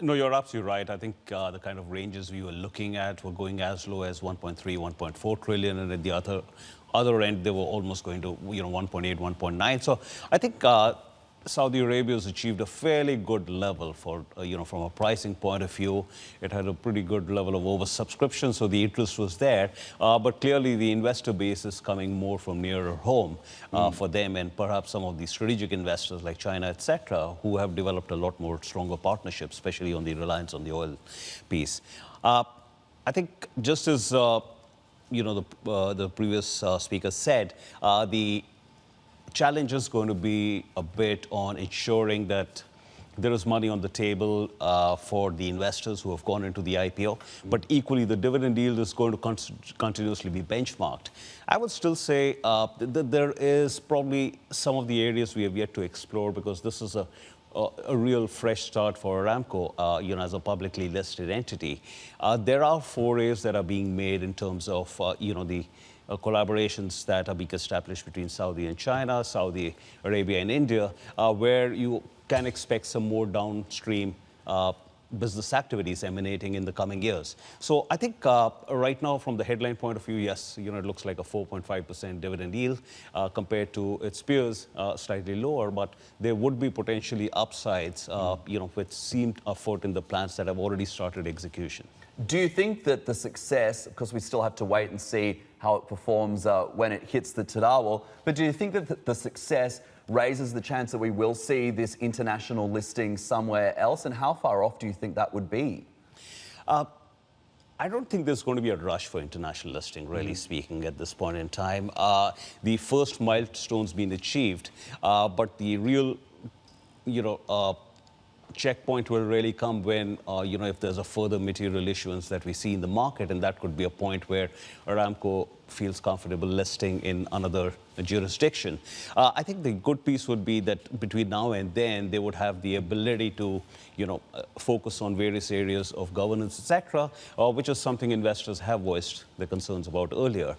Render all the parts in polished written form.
No, you're absolutely right. I think the kind of ranges we were looking at were going as low as 1.3, 1.4 trillion, and at the other end, they were almost going to 1.8, 1.9. So I think Saudi Arabia has achieved a fairly good level for from a pricing point of view. It had a pretty good level of oversubscription, so the interest was there. But clearly, the investor base is coming more from nearer home for them, and perhaps some of the strategic investors like China, etc., who have developed a lot more stronger partnerships, especially on the reliance on the oil piece. I think just as the previous speaker said, the challenge is going to be a bit on ensuring that there is money on the table for the investors who have gone into the IPO, but equally the dividend yield is going to continuously be benchmarked. I would still say that there is probably some of the areas we have yet to explore, because this is a real fresh start for Aramco, as a publicly listed entity. There are forays that are being made in terms of, the collaborations that are being established between Saudi and China, Saudi Arabia and India, where you can expect some more downstream business activities emanating in the coming years. So I think right now, from the headline point of view, yes, it looks like a 4.5% dividend yield compared to its peers, slightly lower, but there would be potentially upsides, which seemed afoot in the plans that have already started execution. Do you think that the success, because we still have to wait and see how it performs when it hits the Tadawul, but do you think that the success raises the chance that we will see this international listing somewhere else? And how far off do you think that would be? I don't think there's going to be a rush for international listing, really speaking, at this point in time. The first milestone's been achieved, but the real, checkpoint will really come when, if there's a further material issuance that we see in the market, and that could be a point where Aramco feels comfortable listing in another jurisdiction. I think the good piece would be that between now and then, they would have the ability to, focus on various areas of governance, etc., which is something investors have voiced their concerns about earlier,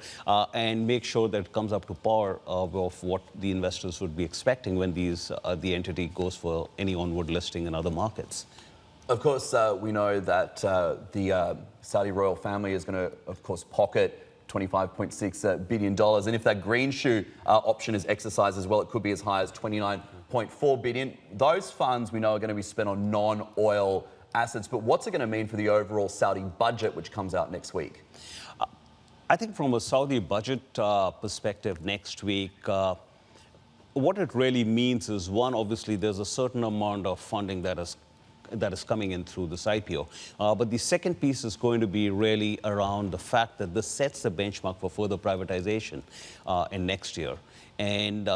and make sure that it comes up to par of what the investors would be expecting when the entity goes for any onward listing in other markets. Of course, we know that the Saudi royal family is going to, of course, pocket $25.6 billion. And if that green shoe option is exercised as well, it could be as high as $29.4 billion. Those funds we know are going to be spent on non-oil assets. But what's it going to mean for the overall Saudi budget, which comes out next week? I think from a Saudi budget perspective next week, what it really means is, one, obviously there's a certain amount of funding that is coming in through this IPO. But the second piece is going to be really around the fact that this sets the benchmark for further privatization in next year. And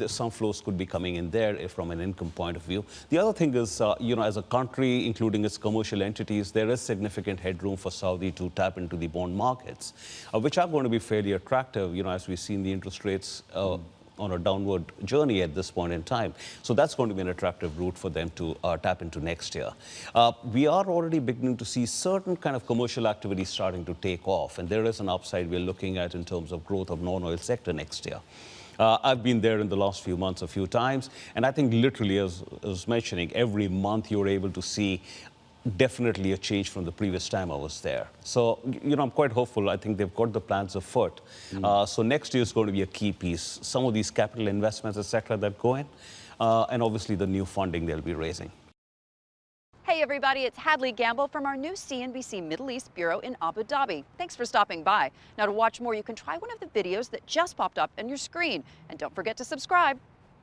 some flows could be coming in there from an income point of view. The other thing is, as a country, including its commercial entities, there is significant headroom for Saudi to tap into the bond markets, which are going to be fairly attractive, as we've seen the interest rates on a downward journey at this point in time. So that's going to be an attractive route for them to tap into next year. We are already beginning to see certain kind of commercial activity starting to take off, and there is an upside we're looking at in terms of growth of non-oil sector next year. I've been there in the last few months a few times, and I think literally, as I was mentioning, every month you're able to see definitely a change from the previous time I was there. So, I'm quite hopeful. I think they've got the plans afoot. So next year is going to be a key piece. Some of these capital investments, etc., that go in, and obviously the new funding they'll be raising. Hey everybody, it's Hadley Gamble from our new CNBC Middle East Bureau in Abu Dhabi. Thanks for stopping by. Now, to watch more, you can try one of the videos that just popped up on your screen. And don't forget to subscribe.